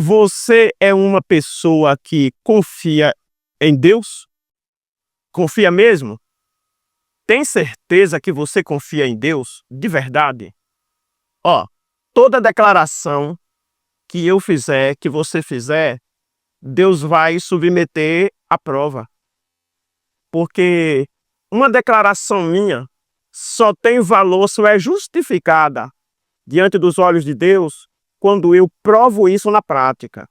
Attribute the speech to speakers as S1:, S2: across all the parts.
S1: Você é uma pessoa que confia em Deus? Confia mesmo? Tem certeza que você confia em Deus de verdade? Ó, toda declaração que eu fizer, que você fizer, Deus vai submeter à prova. Porque uma declaração minha só tem valor, só é justificada diante dos olhos de Deus quando eu provo isso na prática.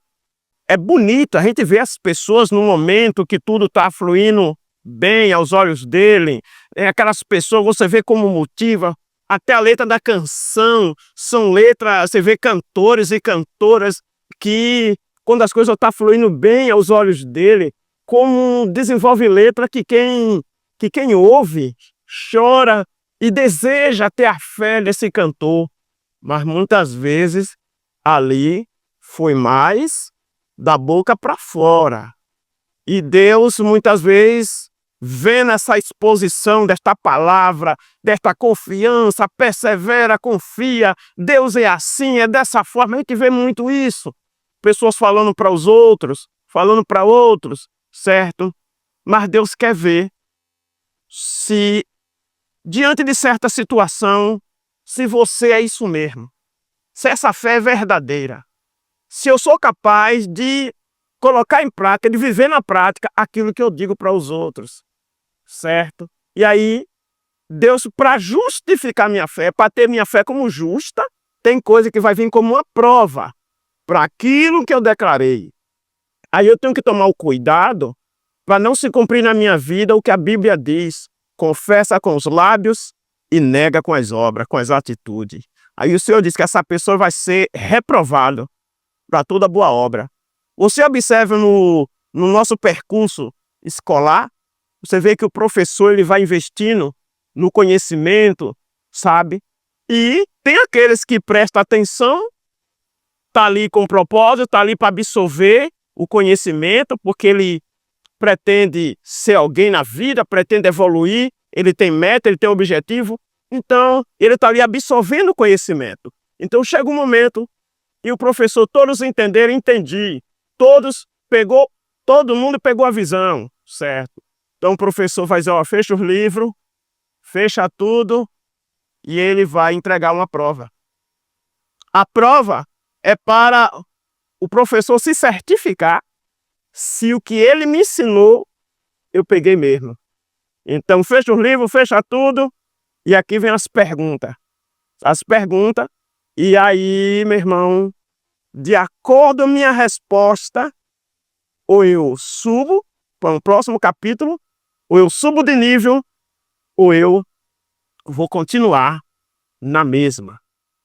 S1: É bonito a gente ver as pessoas no momento que tudo está fluindo bem aos olhos dele. Aquelas pessoas, você vê como motiva. Até a letra da canção são letras, você vê cantores e cantoras que, quando as coisas estão fluindo bem aos olhos dele, como desenvolve letra que quem ouve chora e deseja ter a fé desse cantor. Mas muitas vezes ali foi mais da boca para fora. E Deus, muitas vezes, vendo essa exposição desta palavra, desta confiança, persevera, confia, Deus é assim, é dessa forma. A gente vê muito isso. Pessoas falando para os outros, falando para outros, certo? Mas Deus quer ver se, diante de certa situação, se você é isso mesmo. Se essa fé é verdadeira. Se eu sou capaz de colocar em prática, de viver na prática aquilo que eu digo para os outros, certo? E aí, Deus, para justificar minha fé, para ter minha fé como justa, tem coisa que vai vir como uma prova para aquilo que eu declarei. Aí eu tenho que tomar o cuidado para não se cumprir na minha vida o que a Bíblia diz: confessa com os lábios e nega com as obras, com as atitudes. Aí o Senhor diz que essa pessoa vai ser reprovada para toda boa obra. Você observa no nosso percurso escolar, você vê que o professor ele vai investindo no conhecimento, sabe? E tem aqueles que prestam atenção, tá ali com propósito, tá ali para absorver o conhecimento, porque ele pretende ser alguém na vida, pretende evoluir, ele tem meta, ele tem objetivo, então ele está ali absorvendo o conhecimento. Então chega um momento e o professor, todos entenderam, entendi. Todo mundo pegou a visão, certo? Então o professor vai dizer, ó, fecha os livros, fecha tudo e ele vai entregar uma prova. A prova é para o professor se certificar se o que ele me ensinou eu peguei mesmo. Então fecha os livros, fecha tudo e aqui vem as perguntas. As perguntas. E aí, meu irmão, de acordo com a minha resposta, ou eu subo para um próximo capítulo, ou eu subo de nível, ou eu vou continuar na mesma.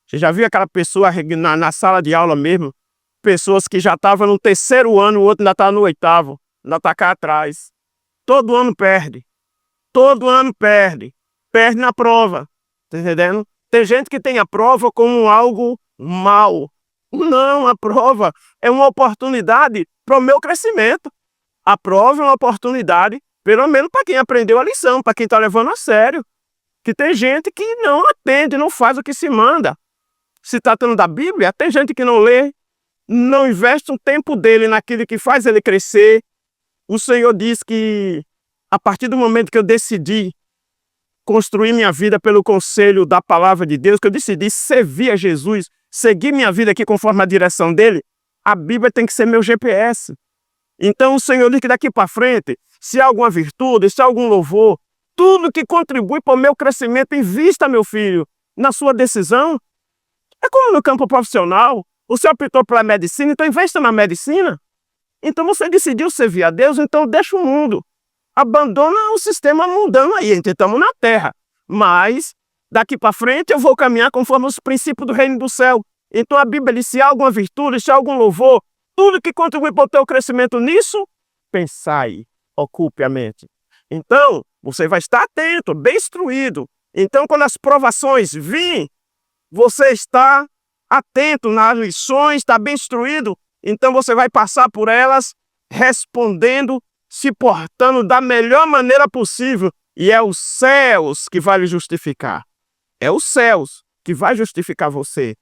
S1: Você já viu aquela pessoa na sala de aula mesmo? Pessoas que já estavam no terceiro ano, o outro ainda está no oitavo, ainda está cá atrás. Todo ano perde. Todo ano perde. Perde na prova. Tá entendendo? Tem gente que tem a prova como algo mal. Não, a prova é uma oportunidade para o meu crescimento. A prova é uma oportunidade, pelo menos para quem aprendeu a lição, para quem está levando a sério. Que tem gente que não atende, não faz o que se manda. Se tratando da Bíblia, tem gente que não lê, não investe um tempo dele naquilo que faz ele crescer. O Senhor diz que, a partir do momento que eu decidi construir minha vida pelo conselho da palavra de Deus, que eu decidi servir a Jesus, seguir minha vida aqui conforme a direção dele, a Bíblia tem que ser meu GPS. Então o Senhor diz que daqui para frente, se há alguma virtude, se há algum louvor, tudo que contribui para o meu crescimento, invista, meu filho, na sua decisão. É como no campo profissional, o senhor optou pela medicina, então investa na medicina. Então você decidiu servir a Deus, então deixa o mundo. Abandona o sistema mundano aí, então estamos na terra. Mas, daqui para frente, eu vou caminhar conforme os princípios do reino do céu. Então a Bíblia diz, se há alguma virtude, se há algum louvor, tudo que contribui para o teu crescimento nisso, pensai, ocupe a mente. Então, você vai estar atento, bem instruído. Então, quando as provações virem, você está atento nas lições, está bem instruído, então você vai passar por elas respondendo, se portando da melhor maneira possível. E é os céus que vai lhe justificar. É os céus que vai justificar você.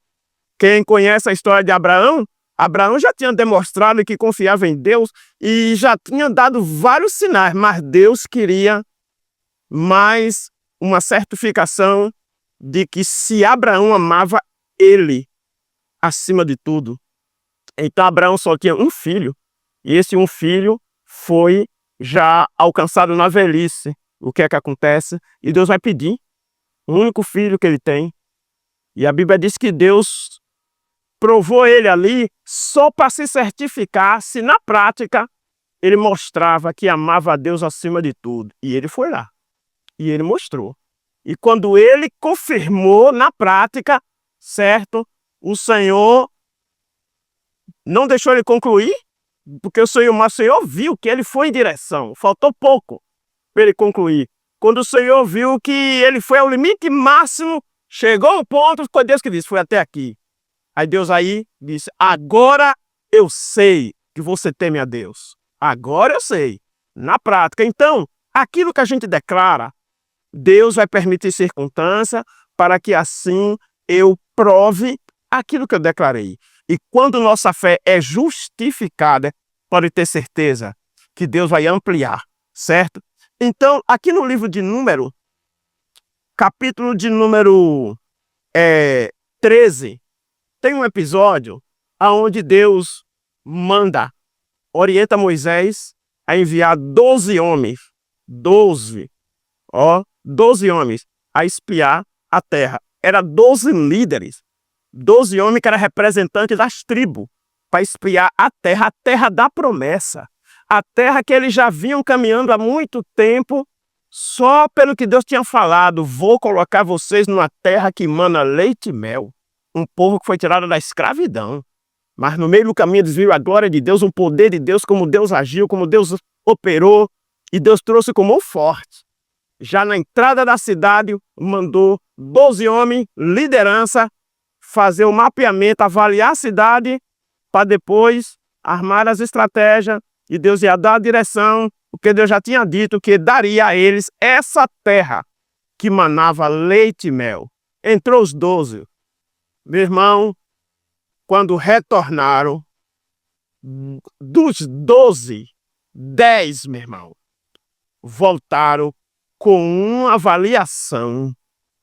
S1: Quem conhece a história de Abraão Abraão já tinha demonstrado que confiava em Deus e já tinha dado vários sinais, mas Deus queria mais uma certificação de que se Abraão amava ele acima de tudo. Então Abraão só tinha um filho, e esse um filho foi já alcançado na velhice. O que é que acontece? E Deus vai pedir o único filho que ele tem. E a Bíblia diz que Deus provou ele ali só para se certificar se na prática ele mostrava que amava a Deus acima de tudo. E ele foi lá. E ele mostrou. E quando ele confirmou na prática, certo? O Senhor não deixou ele concluir, porque o Senhor viu que ele foi em direção. Faltou pouco para ele concluir. Quando o Senhor viu que ele foi ao limite máximo, chegou ao ponto, foi Deus que disse, foi até aqui. Aí Deus aí disse, agora eu sei que você teme a Deus. Agora eu sei. Na prática. Então, aquilo que a gente declara, Deus vai permitir circunstância para que assim eu prove aquilo que eu declarei. E quando nossa fé é justificada, pode ter certeza que Deus vai ampliar, certo? Então, aqui no livro de Número, capítulo de número 13, tem um episódio onde Deus orienta Moisés a enviar 12 homens, 12 homens a espiar a terra. Era 12 líderes, 12 homens que eram representantes das tribos, para espiar a terra da promessa, a terra que eles já vinham caminhando há muito tempo, só pelo que Deus tinha falado, vou colocar vocês numa terra que mana leite e mel, um povo que foi tirado da escravidão. Mas no meio do caminho eles viram a glória de Deus, o poder de Deus, como Deus agiu, como Deus operou, e Deus trouxe como forte. Já na entrada da cidade, mandou 12 homens, liderança, fazer o mapeamento, avaliar a cidade, para depois armar as estratégias, e Deus ia dar a direção, porque Deus já tinha dito que daria a eles essa terra que manava leite e mel. Entrou os 12. Meu irmão, quando retornaram, dos 12, 10, meu irmão, voltaram com uma avaliação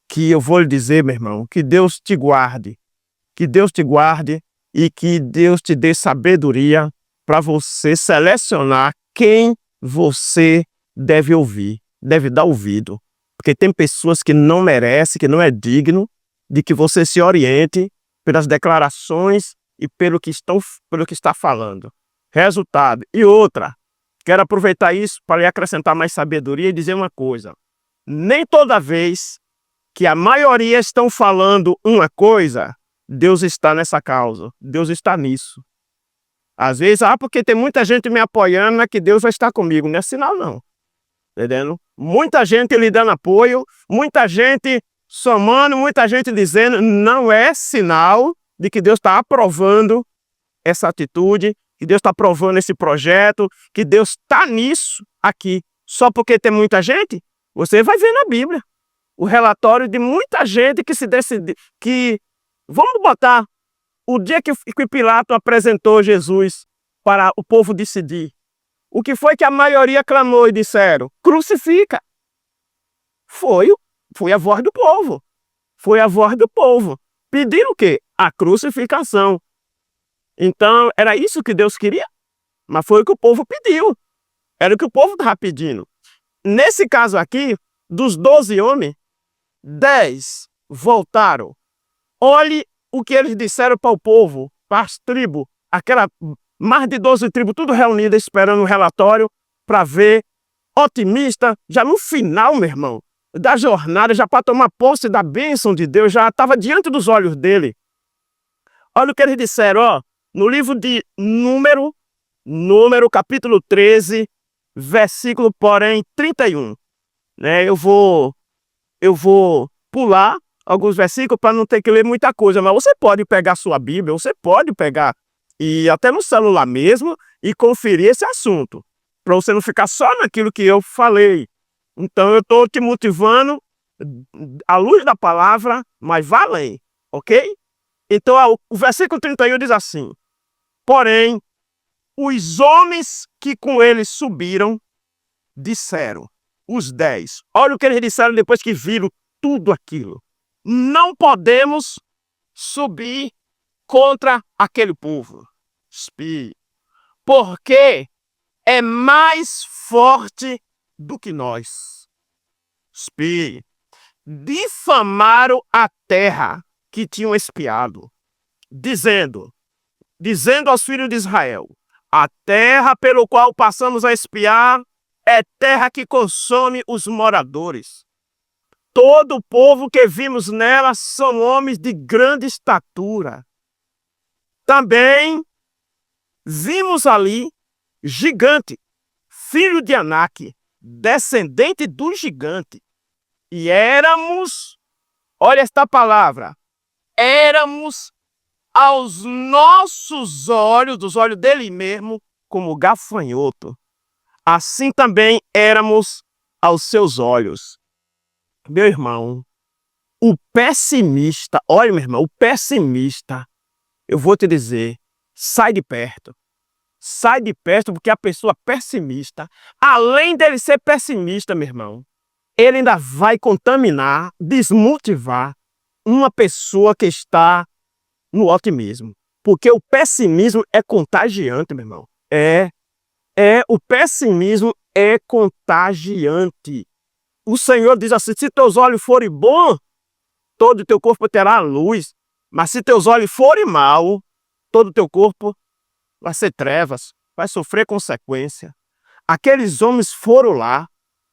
S1: que eu vou lhe dizer, meu irmão, que Deus te guarde e que Deus te dê sabedoria para você selecionar quem você deve ouvir, deve dar ouvido. Porque tem pessoas que não merecem, que não é digno de que você se oriente pelas declarações e pelo que está falando. Resultado. E outra, quero aproveitar isso para lhe acrescentar mais sabedoria e dizer uma coisa. Nem toda vez que a maioria estão falando uma coisa, Deus está nessa causa. Deus está nisso. Às vezes, porque tem muita gente me apoiando, não é que Deus vai estar comigo. Não é sinal, não. Entendendo? Muita gente lhe dando apoio, muita gente somando, muita gente dizendo, não é sinal de que Deus está aprovando essa atitude, que Deus está aprovando esse projeto, que Deus está nisso aqui. Só porque tem muita gente, você vai ver na Bíblia o relatório de muita gente que se decide, que, vamos botar, o dia que Pilato apresentou Jesus para o povo decidir, o que foi que a maioria clamou e disseram? Crucifica. Foi a voz do povo. Foi a voz do povo. Pediram o quê? A crucificação. Então, era isso que Deus queria? Mas foi o que o povo pediu. Era o que o povo estava pedindo. Nesse caso aqui, dos 12 homens, 10 voltaram. Olhe o que eles disseram para o povo, para as tribos, aquela mais de 12 tribos, tudo reunidas, esperando o relatório para ver, otimista, já no final, meu irmão, da jornada, já para tomar posse da bênção de Deus, já estava diante dos olhos dele. Olha o que eles disseram, no livro de Número, capítulo 13, versículo, porém, 31. Né? Eu vou pular alguns versículos para não ter que ler muita coisa, mas você pode pegar sua Bíblia, você pode pegar, e até no celular mesmo, e conferir esse assunto, para você não ficar só naquilo que eu falei. Então eu estou te motivando à luz da palavra, mas vá além, ok? Então o versículo 31 diz assim, Porém, os homens que com ele subiram, disseram, os 10, olha o que eles disseram depois que viram tudo aquilo. Não podemos subir contra aquele povo, porque é mais forte do que nós. Difamaram a terra que tinham espiado, dizendo aos filhos de Israel, a terra pelo qual passamos a espiar é terra que consome os moradores. Todo o povo que vimos nela são homens de grande estatura. Também vimos ali gigante, filho de Anak, descendente do gigante. E éramos, olha esta palavra, éramos aos nossos olhos, dos olhos dele mesmo, como gafanhoto. Assim também éramos aos seus olhos. Meu irmão, o pessimista, olha meu irmão, o pessimista, eu vou te dizer, sai de perto. Sai de perto, porque a pessoa pessimista, além dele ser pessimista, meu irmão, ele ainda vai contaminar, desmotivar uma pessoa que está no otimismo. Porque o pessimismo é contagiante, meu irmão. O pessimismo é contagiante. O Senhor diz assim, se teus olhos forem bons, todo o teu corpo terá luz. Mas se teus olhos forem maus, todo o teu corpo vai ser trevas, vai sofrer consequência. Aqueles homens foram lá,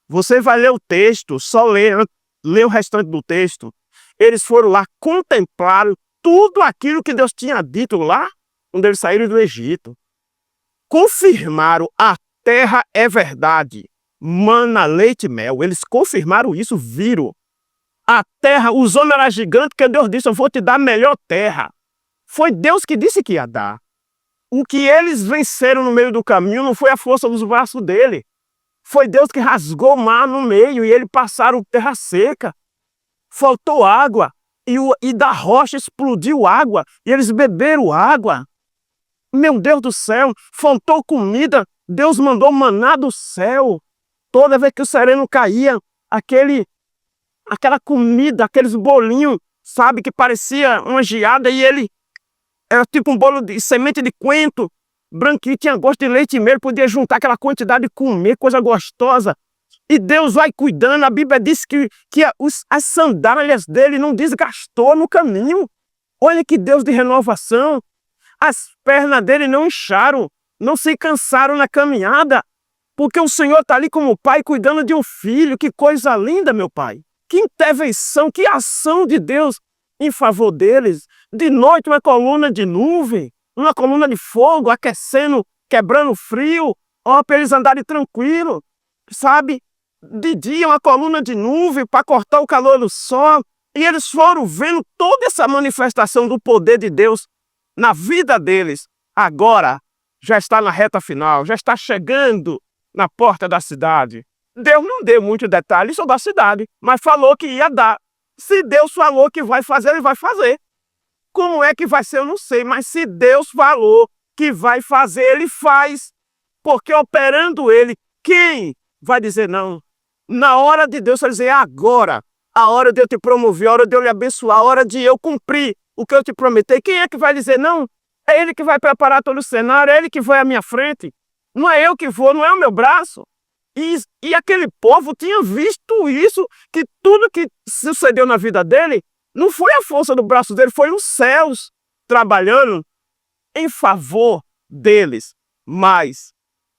S1: você vai ler o texto, só lê o restante do texto. Eles foram lá, contemplaram tudo aquilo que Deus tinha dito lá, quando eles saíram do Egito. Confirmaram, a terra é verdade, mana, leite e mel. Eles confirmaram isso, viram. A terra, os homens eram gigantes, porque Deus disse, eu vou te dar a melhor terra. Foi Deus que disse que ia dar. O que eles venceram no meio do caminho não foi a força dos braços dele. Foi Deus que rasgou o mar no meio e eles passaram terra seca. Faltou água e da rocha explodiu água e eles beberam água. Meu Deus do céu, faltou comida, Deus mandou maná do céu. Toda vez que o sereno caía, aquela comida, aqueles bolinhos, sabe, que parecia uma geada e ele era tipo um bolo de semente de coentro, branquinho, tinha gosto de leite e mel, podia juntar aquela quantidade e comer, coisa gostosa. E Deus vai cuidando, a Bíblia diz que as sandálias dele não desgastou no caminho. Olha que Deus de renovação. As pernas dele não incharam, não se cansaram na caminhada, porque o Senhor está ali como pai cuidando de um filho. Que coisa linda, meu pai. Que intervenção, que ação de Deus em favor deles. De noite uma coluna de nuvem, uma coluna de fogo aquecendo, quebrando frio, para eles andarem tranquilo, sabe? De dia uma coluna de nuvem para cortar o calor do sol. E eles foram vendo toda essa manifestação do poder de Deus na vida deles. Agora já está na reta final, já está chegando na porta da cidade. Deus não deu muito detalhe sobre a cidade, mas falou que ia dar. Se Deus falou que vai fazer, ele vai fazer. Como é que vai ser, eu não sei, mas se Deus falou que vai fazer, ele faz. Porque operando ele, quem vai dizer não? Na hora de Deus, vai dizer agora, a hora de eu te promover, a hora de eu lhe abençoar, a hora de eu cumprir o que eu te prometi. Quem é que vai dizer não? É ele que vai preparar todo o cenário, é ele que vai à minha frente. Não é eu que vou, não é o meu braço. E aquele povo tinha visto isso, que tudo que sucedeu na vida dele, não foi a força do braço dele, foi os céus trabalhando em favor deles. Mas,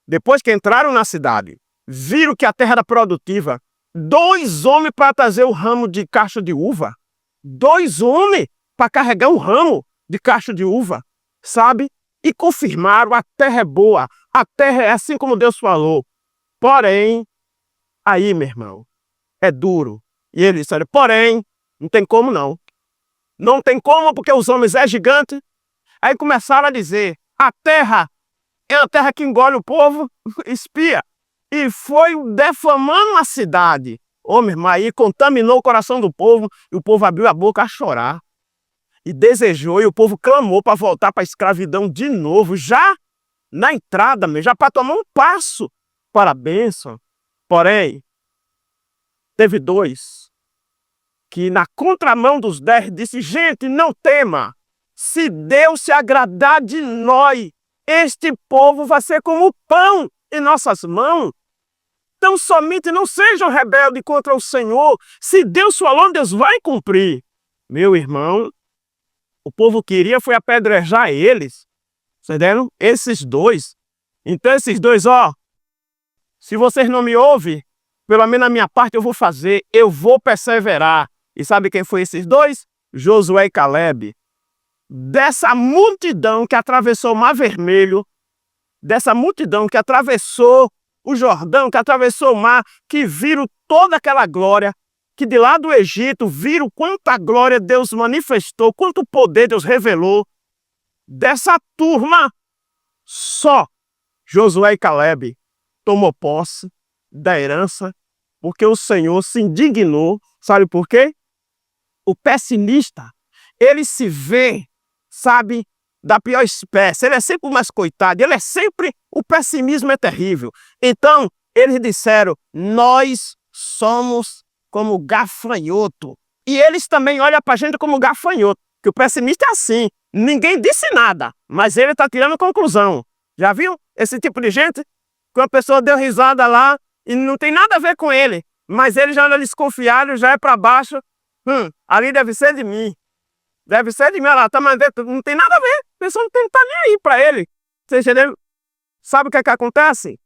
S1: depois que entraram na cidade, viram que a terra era produtiva, 2 homens para trazer o ramo de cacho de uva, 2 homens para carregar um ramo de cacho de uva, sabe? E confirmaram, a terra é boa, a terra é assim como Deus falou. Porém, aí, meu irmão, é duro. E eles disseram, porém, não tem como não. Não tem como porque os homens é gigante. Aí começaram a dizer, a terra é a terra que engole o povo, espia. E foi defamando a cidade. Ô, meu irmão, aí contaminou o coração do povo e o povo abriu a boca a chorar. e desejou, e o povo clamou para voltar para a escravidão de novo, já na entrada, já para tomar um passo para a bênção. Porém, teve 2 que na contramão dos 10 disse: gente, não tema, se Deus se agradar de nós, este povo vai ser como pão em nossas mãos. Então somente não sejam rebeldes contra o Senhor. Se Deus falou, Deus vai cumprir. Meu irmão, o povo queria foi apedrejar eles. Entenderam? Esses 2. Então esses 2, se vocês não me ouvem, pelo menos na minha parte eu vou fazer, eu vou perseverar. E sabe quem foi esses 2? Josué e Calebe. Dessa multidão que atravessou o Mar Vermelho, dessa multidão que atravessou o Jordão, que atravessou o mar, que viram toda aquela glória, que de lá do Egito viram quanta glória Deus manifestou, quanto poder Deus revelou. Dessa turma, só Josué e Calebe tomou posse da herança, porque o Senhor se indignou. Sabe por quê? O pessimista, ele se vê, sabe, da pior espécie. Ele é sempre o mais coitado, ele é sempre... O pessimismo é terrível. Então, eles disseram: nós somos como gafanhoto. E eles também olham para a gente como gafanhoto, que o pessimista é assim. Ninguém disse nada, mas ele está tirando conclusão. Já viu esse tipo de gente? Que uma pessoa deu risada lá e não tem nada a ver com ele, mas ele já anda desconfiado, já é para baixo. Ali deve ser de mim. Deve ser de mim, ela tá, mas não tem nada a ver. A pessoa não tem que estar nem aí para ele. Você entendeu? Sabe o que é que acontece?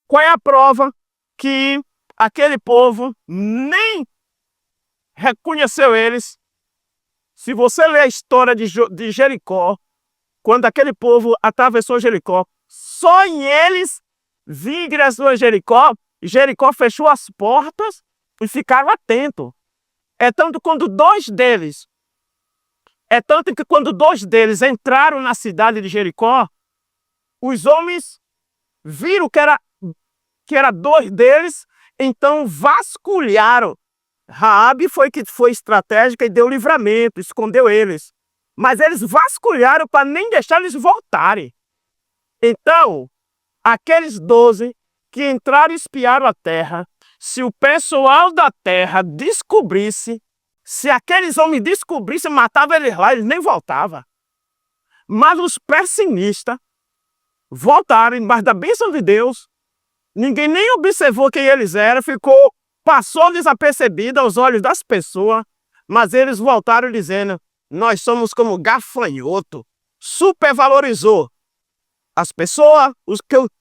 S1: Qual é a prova que aquele povo nem reconheceu eles? Se você ler a história de Jericó, quando aquele povo atravessou Jericó, só em eles ingressou em Jericó, Jericó fechou as portas e ficaram atentos. É tanto que quando dois deles entraram na cidade de Jericó, os homens viram que era 2 deles, então vasculharam. Raabe foi estratégica e deu livramento, escondeu eles. Mas eles vasculharam para nem deixar eles voltarem. Então, aqueles 12 que entraram e espiaram a terra, se o pessoal da terra descobrisse, se aqueles homens descobrissem, matavam eles lá, eles nem voltavam. Mas os pessimistas voltaram embaixo da bênção de Deus. Ninguém nem observou quem eles eram, passou desapercebido aos olhos das pessoas, mas eles voltaram dizendo: nós somos como gafanhoto. Supervalorizou as pessoas,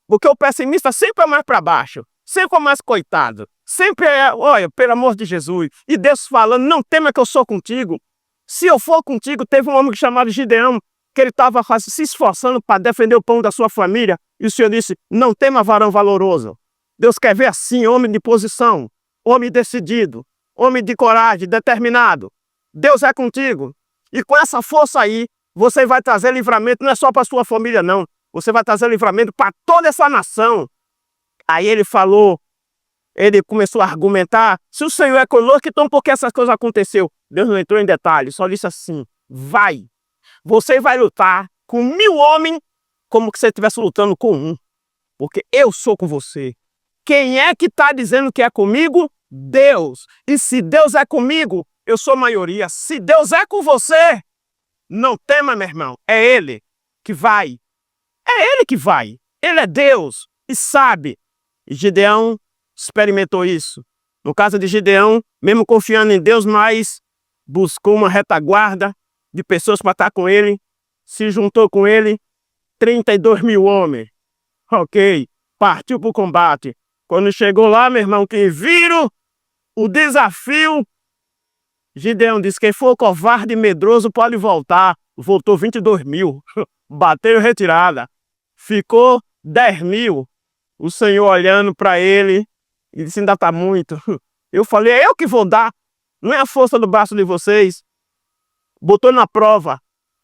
S1: porque o pessimista sempre é mais para baixo, sempre é mais coitado, sempre é, olha, pelo amor de Jesus, e Deus falando: não tema que eu sou contigo. Se eu for contigo, teve um homem chamado Gideão, que ele estava se esforçando para defender o pão da sua família, e o Senhor disse: não tema, varão valoroso. Deus quer ver assim, homem de posição, homem decidido, homem de coragem, determinado. Deus é contigo. E com essa força aí, você vai trazer livramento, não é só para a sua família, não. Você vai trazer livramento para toda essa nação. Aí ele começou a argumentar: se o Senhor é conosco, então por que essas coisas aconteceram? Deus não entrou em detalhes, só disse assim: vai. Você vai lutar com 1000 homens como que você estivesse lutando com um. Porque eu sou com você. Quem é que está dizendo que é comigo? Deus. E se Deus é comigo, eu sou maioria. Se Deus é com você, não tema, meu irmão. É Ele que vai. É Ele que vai. Ele é Deus e sabe. E Gideão experimentou isso. No caso de Gideão, mesmo confiando em Deus, mas buscou uma retaguarda de pessoas para estar com ele, se juntou com ele, 32.000 homens. Ok, partiu para o combate. Quando chegou lá, meu irmão, que viram o desafio, Gideão disse: quem for covarde e medroso pode voltar. Voltou 22.000, bateu retirada. Ficou 10.000. O Senhor olhando para ele e disse: ainda está muito. Eu falei: é eu que vou dar, não é a força do braço de vocês. Botou na prova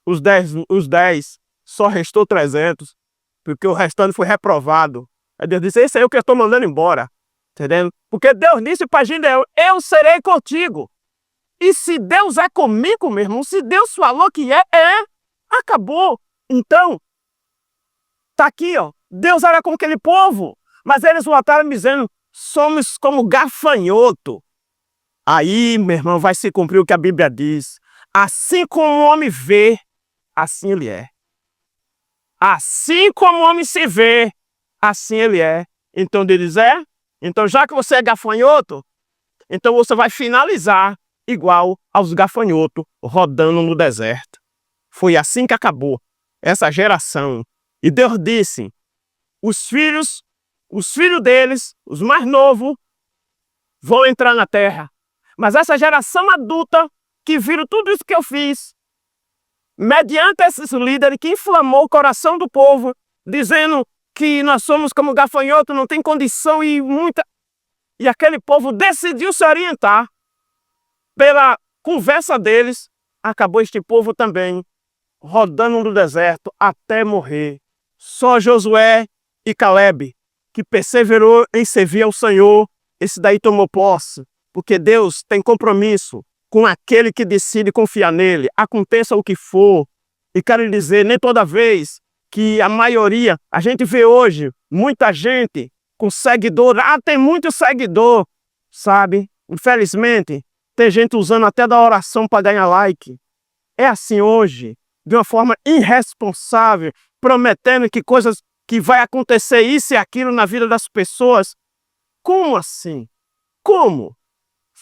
S1: os 10, só restou 300, porque o restante foi reprovado. Aí Deus disse: esse aí é o que eu estou mandando embora. Entendendo? Porque Deus disse para Gideão: eu serei contigo. E se Deus é comigo, meu irmão, se Deus falou que é, acabou. Então, tá aqui, ó. Deus era com aquele povo, mas eles voltaram dizendo, somos como gafanhoto. Aí, meu irmão, vai se cumprir o que a Bíblia diz. Assim como o homem vê, assim ele é. Assim como o homem se vê, assim ele é. Então Deus então já que você é gafanhoto, então você vai finalizar igual aos gafanhotos rodando no deserto. Foi assim que acabou essa geração. E Deus disse, os filhos deles, os mais novos, vão entrar na terra. Mas essa geração adulta, que viram tudo isso que eu fiz, mediante esses líderes que inflamou o coração do povo, dizendo que nós somos como gafanhoto, não tem condição e muita... E aquele povo decidiu se orientar pela conversa deles, acabou este povo também rodando no deserto até morrer. Só Josué e Caleb, que perseverou em servir ao Senhor, esse daí tomou posse, porque Deus tem compromisso com aquele que decide confiar nele, aconteça o que for. E quero lhe dizer, nem toda vez que a maioria, a gente vê hoje, muita gente com seguidor, tem muito seguidor, sabe? Infelizmente, tem gente usando até da oração para ganhar like. É assim hoje, de uma forma irresponsável, prometendo que coisas que vai acontecer isso e aquilo na vida das pessoas. Como assim? Como?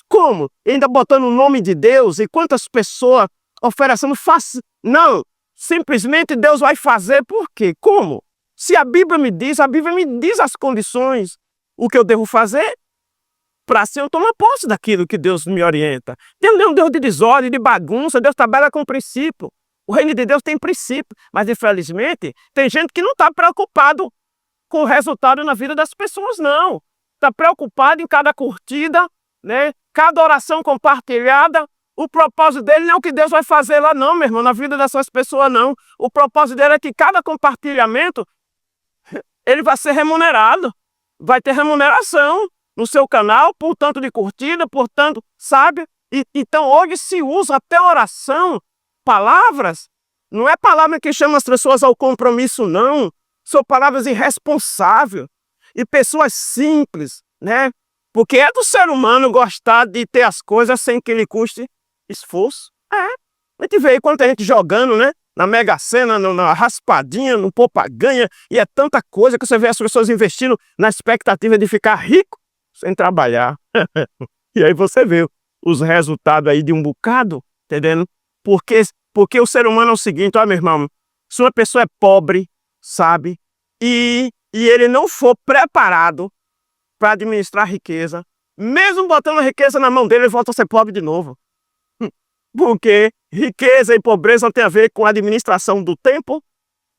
S1: Como? Ainda botando o nome de Deus e quantas pessoas oferecendo não, simplesmente Deus vai fazer por quê? Como? Se a Bíblia me diz as condições, o que eu devo fazer para assim eu tomar posse daquilo que Deus me orienta. Deus não é um Deus de desordem, de bagunça, Deus trabalha com princípio. O reino de Deus tem princípio, mas infelizmente tem gente que não está preocupado com o resultado na vida das pessoas, não. Está preocupado em cada curtida, né? Cada oração compartilhada. O propósito dele não é o que Deus vai fazer lá não, meu irmão, na vida dessas pessoas não. O propósito dele é que cada compartilhamento, ele vai ser remunerado. Vai ter remuneração no seu canal, por tanto de curtida, por tanto, sabe? Então hoje se usa até oração, palavras, não é palavra que chama as pessoas ao compromisso não. São palavras irresponsáveis e pessoas simples, né? Porque é do ser humano gostar de ter as coisas sem que lhe custe esforço. A gente vê aí quanta gente jogando, né? Na Mega Sena, na raspadinha, no poupa-ganha, e é tanta coisa que você vê as pessoas investindo na expectativa de ficar rico sem trabalhar. E aí você vê os resultados aí de um bocado, entendendo? Porque o ser humano é o seguinte, ó meu irmão, se uma pessoa é pobre, sabe, e ele não for preparado para administrar riqueza, mesmo botando a riqueza na mão dele, ele volta a ser pobre de novo. Porque riqueza e pobreza tem a ver com a administração do tempo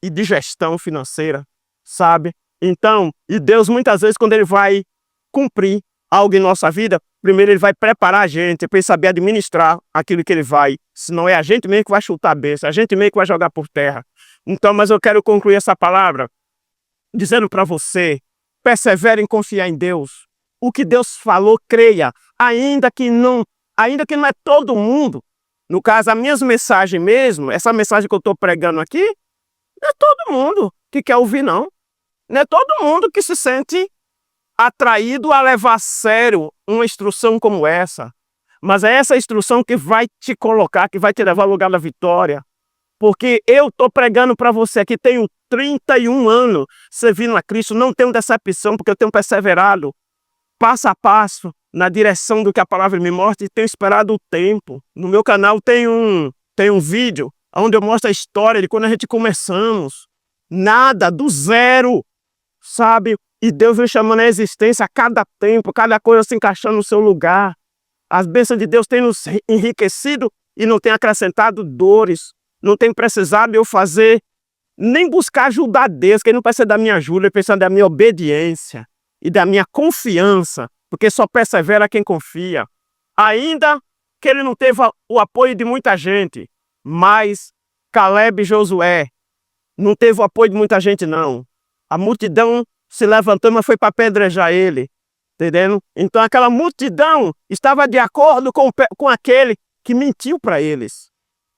S1: e de gestão financeira, sabe? Então, e Deus muitas vezes quando ele vai cumprir algo em nossa vida, primeiro ele vai preparar a gente para ele saber administrar aquilo que ele vai, senão é a gente mesmo que vai chutar a besta, a gente mesmo que vai jogar por terra. Então, mas eu quero concluir essa palavra dizendo para você, persevere em confiar em Deus. O que Deus falou, creia, ainda que não é todo mundo. No caso, as minhas mensagens mesmo, essa mensagem que eu estou pregando aqui, não é todo mundo que quer ouvir, não. Não é todo mundo que se sente atraído a levar a sério uma instrução como essa. Mas é essa instrução que vai te colocar, que vai te levar ao lugar da vitória. Porque eu estou pregando para você que tenho 31 anos servindo a Cristo, não tenho decepção, porque eu tenho perseverado passo a passo na direção do que a palavra me mostra e tenho esperado o tempo. No meu canal tem um vídeo onde eu mostro a história de quando a gente começamos. Nada, do zero, sabe? E Deus vem chamando a existência a cada tempo, cada coisa se encaixando no seu lugar. As bênçãos de Deus têm nos enriquecido e não tem acrescentado dores. Não tem precisado eu fazer, nem buscar ajuda a Deus, que ele não precisa da minha ajuda, ele precisa da minha obediência e da minha confiança, porque só persevera quem confia. Ainda que ele não teve o apoio de muita gente, mas Caleb e Josué não teve o apoio de muita gente, não. A multidão se levantou, mas foi para apedrejar ele, entendendo? Então aquela multidão estava de acordo com aquele que mentiu para eles.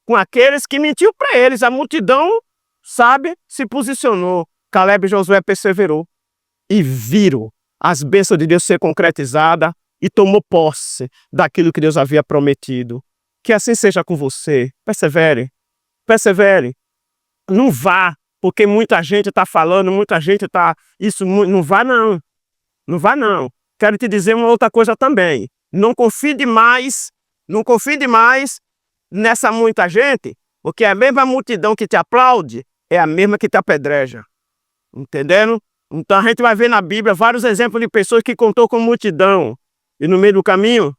S1: Com aqueles que mentiu para eles. A multidão, sabe, se posicionou. Caleb e Josué perseverou. E viram as bênçãos de Deus ser concretizadas e tomou posse daquilo que Deus havia prometido. Que assim seja com você. Persevere. Persevere. Não vá, porque muita gente está falando, muita gente está... Isso, não vá não. Não vá não. Quero te dizer uma outra coisa também. Não confie demais nessa muita gente, porque a mesma multidão que te aplaude é a mesma que te apedreja. Entendendo? Então a gente vai ver na Bíblia vários exemplos de pessoas que contou com multidão. E no meio do caminho,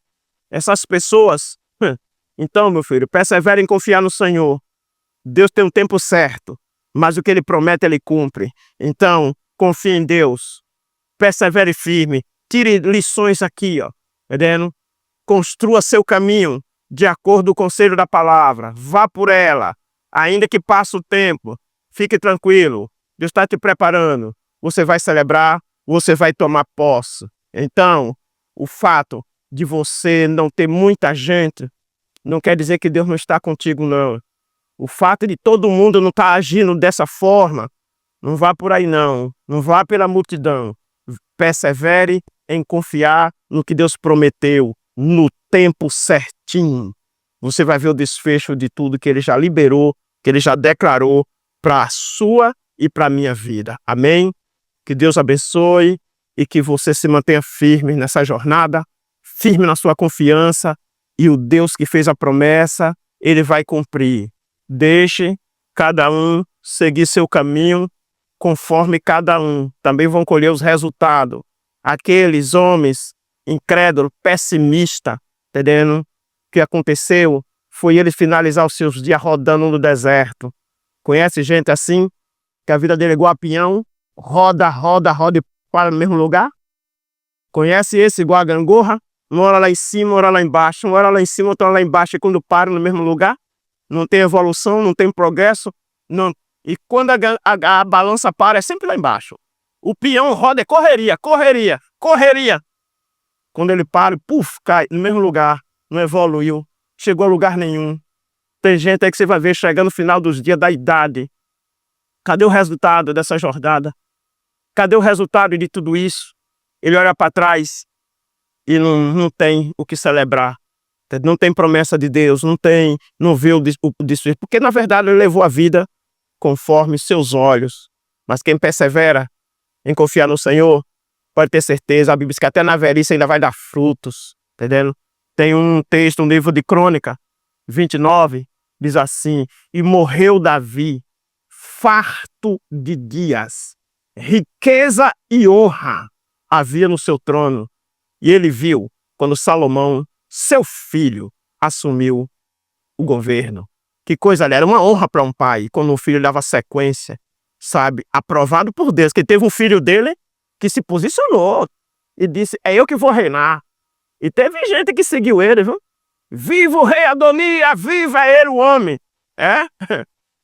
S1: essas pessoas... Então, meu filho, persevere em confiar no Senhor. Deus tem um tempo certo, mas o que Ele promete, Ele cumpre. Então, confie em Deus. Persevere firme. Tire lições aqui, ó. Entendendo? Construa seu caminho de acordo com o conselho da palavra. Vá por ela. Ainda que passe o tempo, fique tranquilo. Deus está te preparando. Você vai celebrar, você vai tomar posse. Então, o fato de você não ter muita gente não quer dizer que Deus não está contigo, não. O fato de todo mundo não estar agindo dessa forma, não vá por aí, não. Não vá pela multidão. Persevere em confiar no que Deus prometeu, no tempo certinho. Você vai ver o desfecho de tudo que Ele já liberou, que Ele já declarou para a sua e para a minha vida. Amém? Que Deus abençoe e que você se mantenha firme nessa jornada, firme na sua confiança, e o Deus que fez a promessa, Ele vai cumprir. Deixe cada um seguir seu caminho, conforme cada um. Também vão colher os resultados. Aqueles homens incrédulos, pessimistas, entendendo? O que aconteceu foi ele finalizar os seus dias rodando no deserto. Conhece gente assim? Que a vida dele é igual a peão, roda e para no mesmo lugar? Conhece esse igual a gangorra? Uma hora lá em cima, uma hora lá embaixo, uma hora lá em cima, outra hora lá embaixo, e quando para no mesmo lugar? Não tem evolução, não tem progresso. Não. E quando a balança para, é sempre lá embaixo. O peão roda é correria. Quando ele para, puf, cai no mesmo lugar. Não evoluiu. Chegou a lugar nenhum. Tem gente aí que você vai ver chegando no final dos dias da idade. Cadê o resultado dessa jornada? Cadê o resultado de tudo isso? Ele olha para trás e não tem o que celebrar. Não tem promessa de Deus, não vê o desfecho. Porque, na verdade, ele levou a vida conforme seus olhos. Mas quem persevera em confiar no Senhor, pode ter certeza, a Bíblia diz que até na velhice ainda vai dar frutos. Entendendo? Tem um texto, um livro de Crônica, 29, diz assim: e morreu Davi, farto de dias, riqueza e honra havia no seu trono. E ele viu quando Salomão, seu filho, assumiu o governo. Que coisa ali, era uma honra para um pai, quando o filho dava sequência, sabe, aprovado por Deus, que teve um filho dele que se posicionou e disse, é eu que vou reinar. E teve gente que seguiu ele, viu? Viva o rei Adonias, viva ele o homem. É?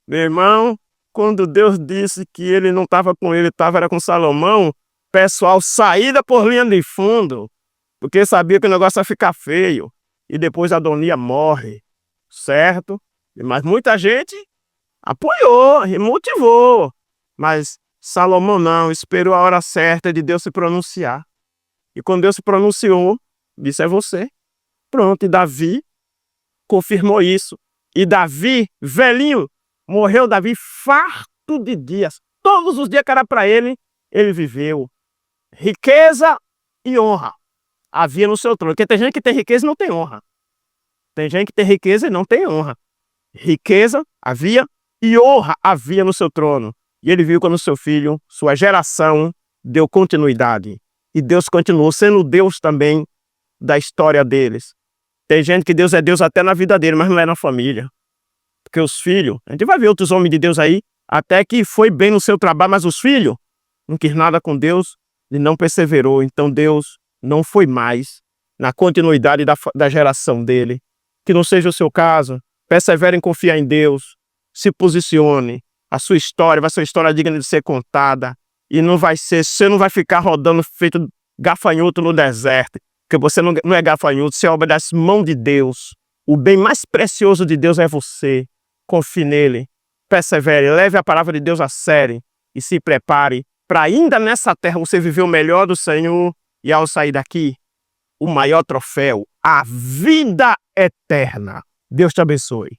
S1: Meu irmão, quando Deus disse que ele não estava com ele, era com Salomão, pessoal, saída por linha de fundo, porque sabia que o negócio ia ficar feio. E depois Adonias morre, certo? Mas muita gente apoiou e motivou. Mas Salomão não, esperou a hora certa de Deus se pronunciar. E quando Deus se pronunciou, disse, é você. Pronto, e Davi confirmou isso. E Davi, velhinho, morreu Davi farto de dias. Todos os dias que era para ele, ele viveu. Riqueza e honra havia no seu trono. Porque tem gente que tem riqueza e não tem honra. Tem gente que tem riqueza e não tem honra. Riqueza havia e honra havia no seu trono. E ele viu quando seu filho, sua geração, deu continuidade. E Deus continuou sendo Deus também da história deles. Tem gente que Deus é Deus até na vida dele, mas não é na família. Porque os filhos, a gente vai ver outros homens de Deus aí, até que foi bem no seu trabalho, mas os filhos não quis nada com Deus e não perseverou. Então Deus não foi mais na continuidade da geração dele. Que não seja o seu caso. Persevere em confiar em Deus. Se posicione. A sua história vai ser uma história digna de ser contada. E não vai ser, você não vai ficar rodando feito gafanhoto no deserto. Porque você não é gafanhoto, você é obra das mãos de Deus. O bem mais precioso de Deus é você. Confie nele, persevere, leve a palavra de Deus a sério e se prepare para ainda nessa terra você viver o melhor do Senhor e ao sair daqui, o maior troféu, a vida eterna. Deus te abençoe.